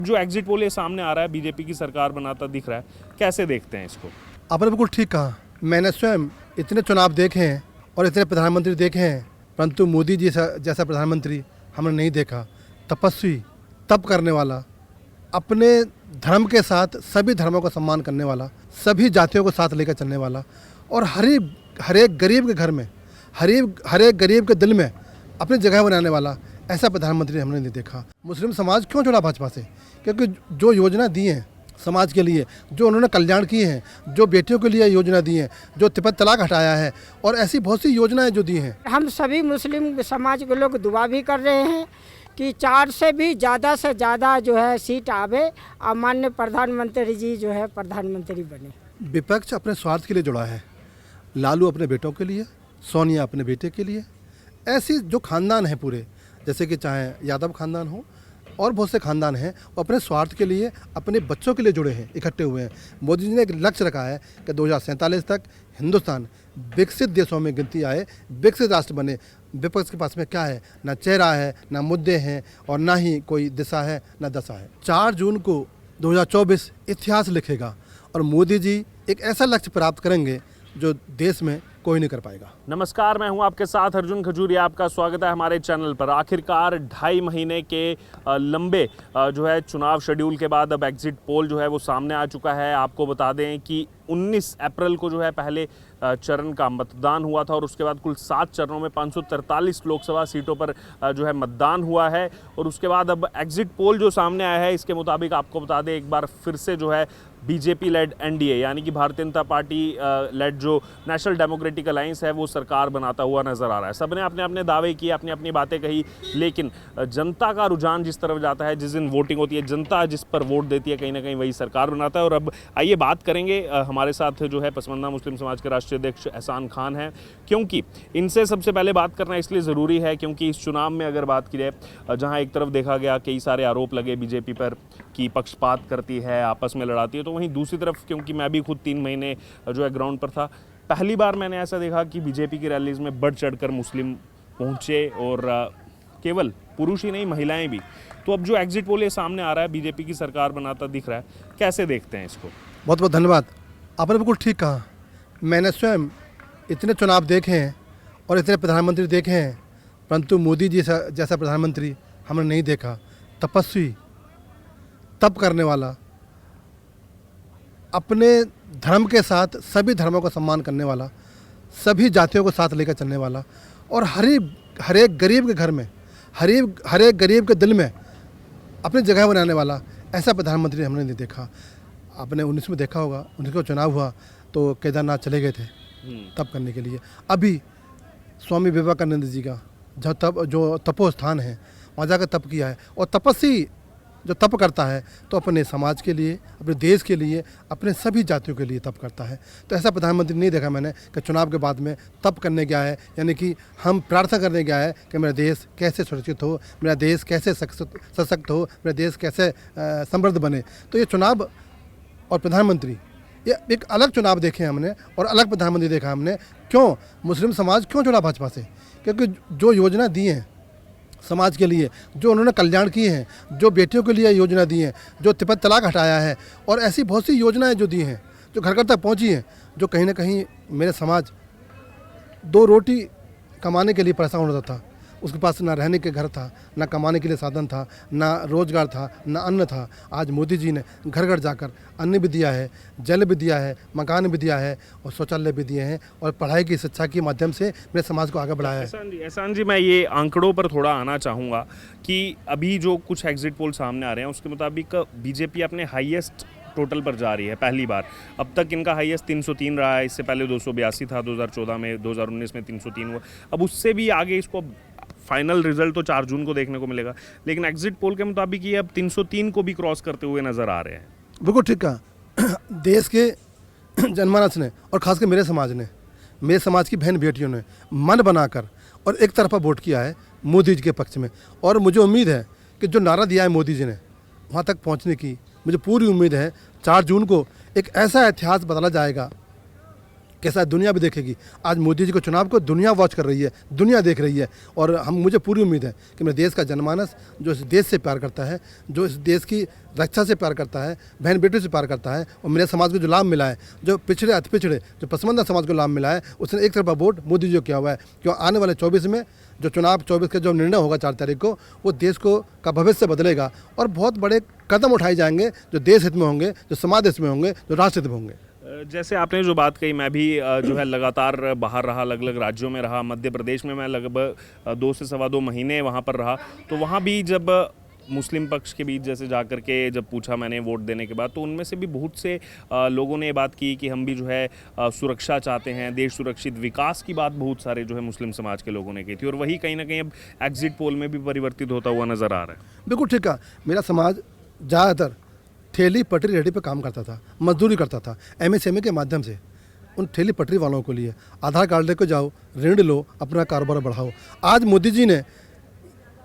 जो exit poll ये सामने आ रहा है, बीजेपी की सरकार बनाता दिख रहा है, कैसे देखते हैं इसको? आपने बिल्कुल ठीक कहा। मैंने स्वयं इतने चुनाव देखे हैं और इतने प्रधानमंत्री देखे हैं, परंतु मोदी जी जैसा प्रधानमंत्री हमने नहीं देखा। तपस्वी, तप करने वाला, अपने धर्म के साथ सभी धर्मों का सम्मान करने वाला, सभी जातियों को साथ लेकर चलने वाला और हर एक गरीब के घर में, हर एक गरीब के दिल में अपनी जगह बनाने वाला ऐसा प्रधानमंत्री हमने नहीं देखा। मुस्लिम समाज क्यों जुड़ा भाजपा से? क्योंकि जो योजना दी हैं समाज के लिए, जो उन्होंने कल्याण किए हैं, जो बेटियों के लिए योजना दी है, जो तिब्बत तलाक हटाया है और ऐसी बहुत सी योजनाएं जो दी हैं। हम सभी मुस्लिम समाज के लोग दुआ भी कर रहे हैं कि 4 से भी ज़्यादा जो है सीट आवे और माननीय प्रधानमंत्री जी जो है प्रधानमंत्री बने। विपक्ष अपने स्वार्थ के लिए जुड़ा है। लालू अपने बेटों के लिए, सोनिया अपने बेटे के लिए, ऐसी जो खानदान है पूरे, जैसे कि चाहे यादव खानदान हो और बहुत से खानदान हैं, वो अपने स्वार्थ के लिए, अपने बच्चों के लिए जुड़े हैं, इकट्ठे हुए हैं। मोदी जी ने एक लक्ष्य रखा है कि 2047 तक हिंदुस्तान विकसित देशों में गिनती आए, विकसित राष्ट्र बने। विपक्ष के पास में क्या है? ना चेहरा है, ना मुद्दे हैं और ना ही कोई दिशा है, ना दशा है। 4 जून को 2024 इतिहास लिखेगा और मोदी जी एक ऐसा लक्ष्य प्राप्त करेंगे जो देश में कोई नहीं कर पाएगा। नमस्कार, मैं हूं आपके साथ अर्जुन खजूरिया। आपका स्वागत है हमारे चैनल पर। आखिरकार 2.5 महीने के लंबे जो है चुनाव शेड्यूल के बाद अब एग्जिट पोल जो है वो सामने आ चुका है। आपको बता दें कि 19 अप्रैल को जो है पहले चरण का मतदान हुआ था और उसके बाद कुल 7 चरणों में 543 लोकसभा सीटों पर जो है मतदान हुआ है। और उसके बाद अब एग्जिट पोल जो सामने आया है, इसके मुताबिक आपको बता दें एक बार फिर से जो है बीजेपी लेड एनडीए यानी कि भारतीय जनता पार्टी लेड जो नेशनल डेमोक्रेटिक अलायंस है वो सरकार बनाता हुआ नजर आ रहा है। सबने अपने अपने दावे किए, अपनी अपनी बातें कही, लेकिन जनता का रुझान जिस तरफ जाता है, जिस दिन वोटिंग होती है, जनता जिस पर वोट देती है, कहीं ना कहीं वही सरकार बनाता है। और अब आइए बात करेंगे, हमारे साथ जो है पसमानदा मुस्लिम समाज के राष्ट्रीय अध्यक्ष एहसान खान हैं। क्योंकि इनसे सबसे पहले बात करना इसलिए ज़रूरी है क्योंकि इस चुनाव में अगर बात की जाए, जहाँ एक तरफ देखा गया कई सारे आरोप लगे बीजेपी पर कि पक्षपात करती है, आपस में लड़ाती है, तो वहीं दूसरी तरफ क्योंकि मैं भी खुद 3 महीने जो है ग्राउंड पर था, पहली बार मैंने ऐसा देखा कि बीजेपी की रैलीज में बढ़ चढ़कर मुस्लिम पहुंचे और केवल पुरुष ही नहीं, महिलाएं भी। तो अब जो एग्जिट पोल ये सामने आ रहा है, बीजेपी की सरकार बनाता दिख रहा है, कैसे देखते हैं इसको? बहुत बहुत धन्यवाद। आपने बिल्कुल ठीक कहा। मैंने स्वयं इतने चुनाव देखे हैं और इतने प्रधानमंत्री देखे हैं, परंतु मोदी जी जैसा प्रधानमंत्री हमने नहीं देखा। तपस्वी, तप करने वाला, अपने धर्म के साथ सभी धर्मों का सम्मान करने वाला, सभी जातियों को साथ लेकर चलने वाला और हर एक गरीब के घर में, हर एक गरीब के दिल में अपनी जगह बनाने वाला ऐसा प्रधानमंत्री हमने नहीं देखा। आपने 19 में देखा होगा, 19 को चुनाव हुआ तो केदारनाथ चले गए थे तप करने के लिए। अभी स्वामी विवेकानंद जी का जो तपोस्थान है, वहाँ जाकर तप किया है। और तपस्वी जो तप करता है तो अपने समाज के लिए, अपने देश के लिए, अपने सभी जातियों के लिए तप करता है। तो ऐसा प्रधानमंत्री नहीं देखा मैंने कि चुनाव के बाद में तप करने गया है, यानी कि हम प्रार्थना करने गया है कि मेरा देश कैसे सुरक्षित हो, मेरा देश कैसे सशक्त हो, मेरा देश कैसे समृद्ध बने। तो ये चुनाव और प्रधानमंत्री, ये एक अलग चुनाव देखे हमने और अलग प्रधानमंत्री देखा हमने। क्यों? मुस्लिम समाज क्यों जुड़ा भाजपा से? क्योंकि जो योजना दी हैं समाज के लिए, जो उन्होंने कल्याण किए हैं, जो बेटियों के लिए योजना दी हैं, जो तिब्बत तलाक हटाया है और ऐसी बहुत सी योजनाएं जो दी हैं, जो घर घर तक पहुंची हैं, जो कहीं ना कहीं मेरे समाज 2 रोटी कमाने के लिए परेशान होता था। उसके पास ना रहने के घर था, ना कमाने के लिए साधन था, ना रोजगार था, ना अन्न था। आज मोदी जी ने घर घर जाकर अन्न भी दिया है, जल भी दिया है, मकान भी दिया है और शौचालय भी दिए हैं और पढ़ाई की शिक्षा के माध्यम से मेरे समाज को आगे बढ़ाया है। एहसान जी, मैं ये आंकड़ों पर थोड़ा आना चाहूँगा कि अभी जो कुछ एग्जिट पोल सामने आ रहे हैं उसके मुताबिक बीजेपी अपने हाईएस्ट टोटल पर जा रही है पहली बार। अब तक इनका हाईएस्ट 303 रहा है, इससे पहले 282 था 2014 में, 2019 में 303 हुआ। अब उससे भी आगे इसको फाइनल रिजल्ट तो 4 जून को देखने को मिलेगा, लेकिन एग्जिट पोल के मुताबिक ये अब 303 को भी क्रॉस करते हुए नजर आ रहे हैं। बिल्कुल ठीक कहा। देश के जनमानस ने और खासकर मेरे समाज की बहन बेटियों ने मन बनाकर और एक तरफा वोट किया है मोदी जी के पक्ष में। और मुझे उम्मीद है कि जो नारा दिया है मोदी जी ने वहाँ तक पहुँचने की मुझे पूरी उम्मीद है। 4 जून को एक ऐसा इतिहास बदला जाएगा कैसा दुनिया भी देखेगी। आज मोदी जी को चुनाव को दुनिया वॉच कर रही है, दुनिया देख रही है। और मुझे पूरी उम्मीद है कि मेरे देश का जनमानस जो इस देश से प्यार करता है, जो इस देश की रक्षा से प्यार करता है, बहन बेटियों से प्यार करता है, और मेरे समाज को जो लाभ मिला है, जो पिछड़े अति पिछड़े जो पसमानदा समाज को लाभ मिला है, उसने एक तरफा वोट मोदी जी को किया हुआ है। क्यों आने वाले 24 में जो चुनाव 24 का जो निर्णय होगा 4 तारीख को, वो देश को का भविष्य बदलेगा और बहुत बड़े कदम उठाए जाएंगे जो देश हित में होंगे, जो समाज हित में होंगे, जो राष्ट्र हित में होंगे। जैसे आपने जो बात कही, मैं भी जो है लगातार बाहर रहा, अलग अलग राज्यों में रहा। मध्य प्रदेश में मैं लगभग 2 से सवा 2 महीने वहाँ पर रहा। तो वहाँ भी जब मुस्लिम पक्ष के बीच जैसे जा कर के जब पूछा मैंने वोट देने के बाद, तो उनमें से भी बहुत से लोगों ने ये बात की कि हम भी जो है सुरक्षा चाहते हैं, देश सुरक्षित, विकास की बात बहुत सारे जो है मुस्लिम समाज के लोगों ने की थी। और वही कहीं ना कहीं अब एग्जिट पोल में भी परिवर्तित होता हुआ नज़र आ रहा है। बिल्कुल ठीक है। मेरा समाज ज़्यादातर ठेली पटरी रेहड़ी पे काम करता था, मजदूरी करता था। एमएसएमई के माध्यम से उन ठेली पटरी वालों के लिए आधार कार्ड लेकर जाओ, ऋण लो, अपना कारोबार बढ़ाओ। आज मोदी जी ने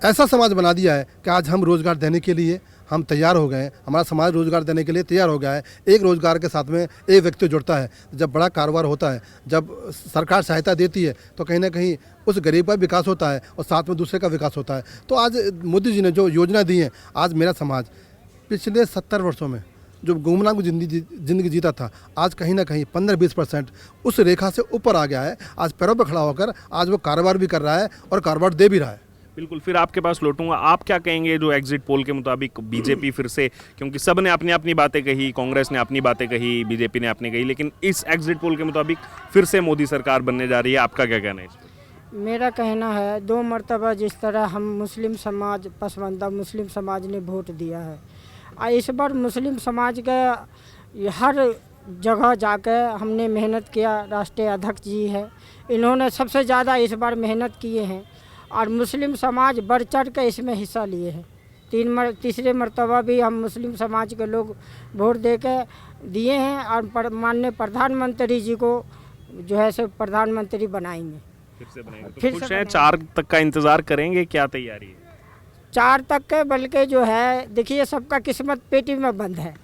ऐसा समाज बना दिया है कि आज हम रोज़गार देने के लिए हम तैयार हो गए हैं। हमारा समाज रोज़गार देने के लिए तैयार हो गया है। एक रोज़गार के साथ में एक व्यक्ति जुड़ता है। जब बड़ा कारोबार होता है, जब सरकार सहायता देती है, तो कहीं ना कहीं उस गरीब का विकास होता है और साथ में दूसरे का विकास होता है। तो आज मोदी जी ने जो योजना दी है, आज मेरा समाज पिछले 70 वर्षों में जो गुमनाम जिंदगी जीता था, आज कहीं ना कहीं 15-20% उस रेखा से ऊपर आ गया है। आज पैरों पर खड़ा होकर आज वो कारोबार भी कर रहा है और कारोबार दे भी रहा है। बिल्कुल, फिर आपके पास लौटूंगा। आप क्या कहेंगे जो एग्जिट पोल के मुताबिक बीजेपी फिर से, क्योंकि सब ने अपनी अपनी बातें कही, कांग्रेस ने अपनी बातें कही, बीजेपी ने अपनी कही, लेकिन इस एग्जिट पोल के मुताबिक फिर से मोदी सरकार बनने जा रही है, आपका क्या कहना है इस पर? मेरा कहना है 2 मरतबा जिस तरह हम मुस्लिम समाज, पसमानदा मुस्लिम समाज ने वोट दिया है, और इस बार मुस्लिम समाज का हर जगह जाकर हमने मेहनत किया। राष्ट्रीय अध्यक्ष जी है, इन्होंने सबसे ज़्यादा इस बार मेहनत किए हैं और मुस्लिम समाज बढ़ चढ़ कर इसमें हिस्सा लिए हैं। तीसरे मरतबा भी हम मुस्लिम समाज के लोग वोट दे के दिए हैं और माननीय प्रधानमंत्री जी को जो है सो प्रधानमंत्री बनाएंगे। फिर से बनाएंगे तो फिर खुश से हैं? बनाएंगे। 4 तक का इंतजार करेंगे, क्या तैयारी है? 4 तक के, बल्कि जो है देखिए सबका किस्मत पेटी में बंद है,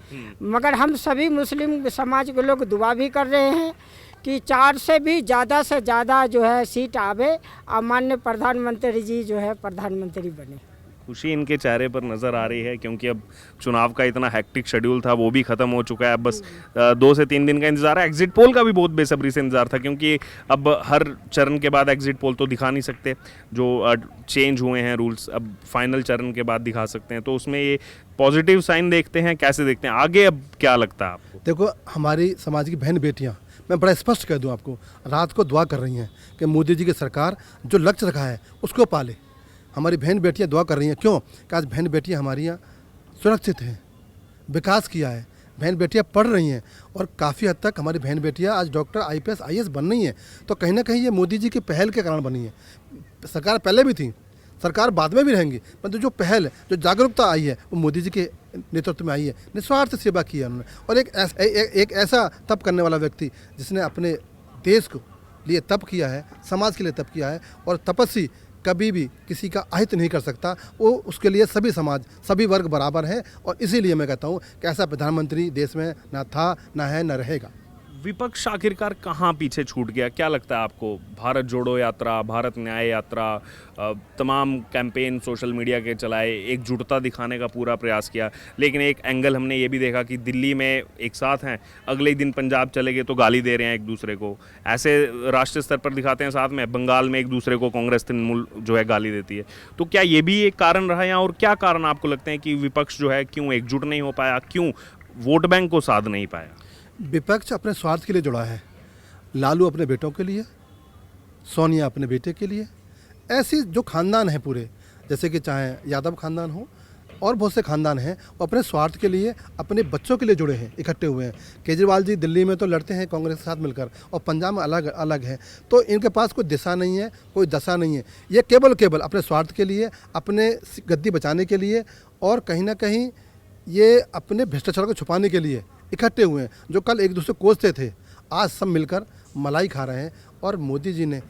मगर हम सभी मुस्लिम समाज के लोग दुआ भी कर रहे हैं कि 4 से ज़्यादा जो है सीट आवे और माननीय प्रधानमंत्री जी जो है प्रधानमंत्री बने। खुशी इनके चेहरे पर नज़र आ रही है, क्योंकि अब चुनाव का इतना हेक्टिक शेड्यूल था वो भी ख़त्म हो चुका है। अब बस 2 से 3 दिन का इंतजार है। एग्जिट पोल का भी बहुत बेसब्री से इंतजार था, क्योंकि अब हर चरण के बाद एग्जिट पोल तो दिखा नहीं सकते, जो चेंज हुए हैं रूल्स अब फाइनल चरण के बाद दिखा सकते हैं। तो उसमें ये पॉजिटिव साइन देखते हैं, कैसे देखते हैं आगे? अब क्या लगता है आपको? देखो, हमारी समाज की बहन बेटियाँ, मैं बड़ा स्पष्ट कह दूं आपको, रात को दुआ कर रही हैं कि मोदी जी की सरकार जो लक्ष्य रखा है उसको पाले। हमारी बहन बेटियां दुआ कर रही हैं। क्यों? कि आज बहन बेटियां हमारी यहाँ सुरक्षित हैं, विकास किया है, बहन बेटियां पढ़ रही हैं और काफ़ी हद तक हमारी बहन बेटियां आज डॉक्टर, IPS, IAS बन रही हैं। तो कहीं ना कहीं ये मोदी जी की पहल के कारण बनी है। सरकार पहले भी थी, सरकार बाद में भी रहेंगी, परंतु जो पहल, जो जागरूकता आई है वो मोदी जी के नेतृत्व में आई है। निस्वार्थ सेवा की है उन्होंने, और एक ऐसा तप करने वाला व्यक्ति जिसने अपने देश को लिए तप किया है, समाज के लिए तप किया है, और तपस्वी कभी भी किसी का अहित नहीं कर सकता। वो उसके लिए सभी समाज, सभी वर्ग बराबर हैं, और इसीलिए मैं कहता हूँ कि ऐसा प्रधानमंत्री देश में ना था, ना है, ना रहेगा। विपक्ष आखिरकार कहाँ पीछे छूट गया? क्या लगता है आपको? भारत जोड़ो यात्रा, भारत न्याय यात्रा, तमाम कैंपेन सोशल मीडिया के चलाए, एकजुटता दिखाने का पूरा प्रयास किया, लेकिन एक एंगल हमने ये भी देखा कि दिल्ली में एक साथ हैं, अगले ही दिन पंजाब चले गए तो गाली दे रहे हैं एक दूसरे को। ऐसे राष्ट्रीय स्तर पर दिखाते हैं, साथ में बंगाल में एक दूसरे को कांग्रेस तृणमूल जो है गाली देती है। तो क्या ये भी एक कारण रहा है, और क्या कारण आपको लगते हैं कि विपक्ष जो है क्यों एकजुट नहीं हो पाया, क्यों वोट बैंक को साध नहीं पाया? विपक्ष अपने स्वार्थ के लिए जुड़ा है। लालू अपने बेटों के लिए, सोनिया अपने बेटे के लिए, ऐसी जो खानदान है पूरे, जैसे कि चाहे यादव खानदान हो और बहुत से खानदान हैं, वो अपने स्वार्थ के लिए, अपने बच्चों के लिए जुड़े हैं, इकट्ठे हुए हैं। केजरीवाल जी दिल्ली में तो लड़ते हैं कांग्रेस के साथ मिलकर, और पंजाब में अलग अलग है। तो इनके पास कोई दिशा नहीं है, कोई दशा नहीं है। ये केवल अपने स्वार्थ के लिए, अपने गद्दी बचाने के लिए, और कहीं ना कहीं ये अपने भ्रष्टाचार को छुपाने के लिए इकट्ठे हुए हैं। जो कल एक दूसरे कोसते थे, आज सब मिलकर मलाई खा रहे हैं। और मोदी जी ने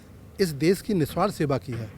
इस देश की निस्वार्थ सेवा की है।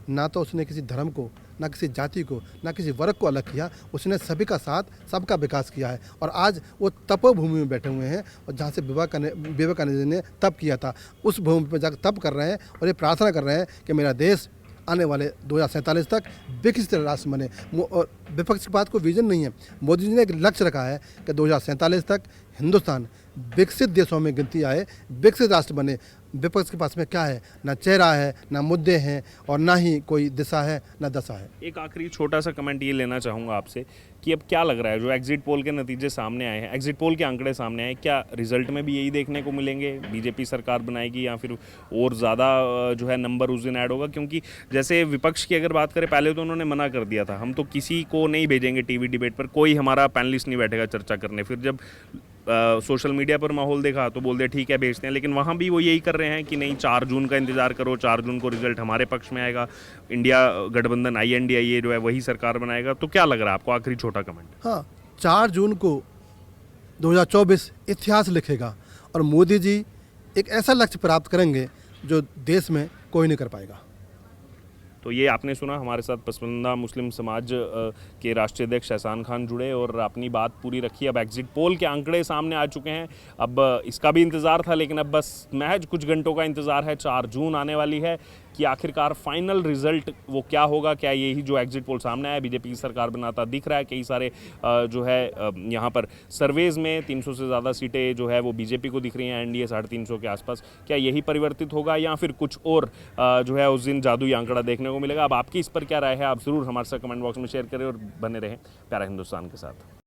ना तो उसने किसी धर्म को, ना किसी जाति को, ना किसी वर्ग को अलग किया, उसने सभी का साथ, सबका विकास किया है। और आज वो तपोभूमि में बैठे हुए हैं और जहाँ से विवेकानंद ने तप किया था, उस भूमि पर जाकर तप कर रहे हैं और ये प्रार्थना कर रहे हैं कि मेरा देश आने वाले 2047 तक विकसित राष्ट्र बने। और विपक्ष की बात को विजन नहीं है, मोदी जी ने एक लक्ष्य रखा है कि 2047 तक हिंदुस्तान विकसित देशों में गिनती आए, विकसित राष्ट्र बने। विपक्ष के पास में क्या है? ना चेहरा है, ना मुद्दे हैं और ना ही कोई दिशा है, ना दशा है। एक आखिरी छोटा सा कमेंट ये लेना चाहूँगा आपसे कि अब क्या लग रहा है, जो एग्जिट पोल के नतीजे सामने आए हैं, एग्जिट पोल के आंकड़े सामने आए, क्या रिजल्ट में भी यही देखने को मिलेंगे? बीजेपी सरकार बनाएगी या फिर और ज़्यादा जो है नंबर उस दिन ऐड होगा? क्योंकि जैसे विपक्ष की अगर बात करें, पहले तो उन्होंने मना कर दिया था, हम तो किसी को नहीं भेजेंगे टीवी डिबेट पर, कोई हमारा पैनलिस्ट नहीं बैठेगा चर्चा करने। फिर जब सोशल मीडिया पर माहौल देखा तो बोल दिया ठीक है भेजते हैं, लेकिन वहाँ भी वो यही कर रहे हैं कि नहीं 4 जून का इंतज़ार करो, 4 जून को रिजल्ट हमारे पक्ष में आएगा, इंडिया गठबंधन INDIA जो है वही सरकार बनाएगा। तो क्या लग रहा है आपको? आखिरी छोटा कमेंट। हाँ, 4 जून को 2024 इतिहास लिखेगा और मोदी जी एक ऐसा लक्ष्य प्राप्त करेंगे जो देश में कोई नहीं कर पाएगा। तो ये आपने सुना, हमारे साथ पसमानदा मुस्लिम समाज के राष्ट्रीय अध्यक्ष एहसान खान जुड़े और अपनी बात पूरी रखी। अब एग्जिट पोल के आंकड़े सामने आ चुके हैं, अब इसका भी इंतज़ार था, लेकिन अब बस महज कुछ घंटों का इंतज़ार है। 4 जून आने वाली है कि आखिरकार फाइनल रिजल्ट वो क्या होगा। क्या यही जो एग्जिट पोल सामने आया, बीजेपी की सरकार बनाता दिख रहा है? कई सारे जो है यहाँ पर सर्वेज में 300 से ज़्यादा सीटें जो है वो बीजेपी को दिख रही हैं, NDA 350 के आसपास। क्या यही परिवर्तित होगा या फिर कुछ और जो है उस दिन जादुई आंकड़ा देखने को मिलेगा? अब आपकी इस पर क्या राय है? आप ज़रूर हमारे साथ कमेंट बॉक्स में शेयर करें और बने रहें प्यारा हिंदुस्तान के साथ।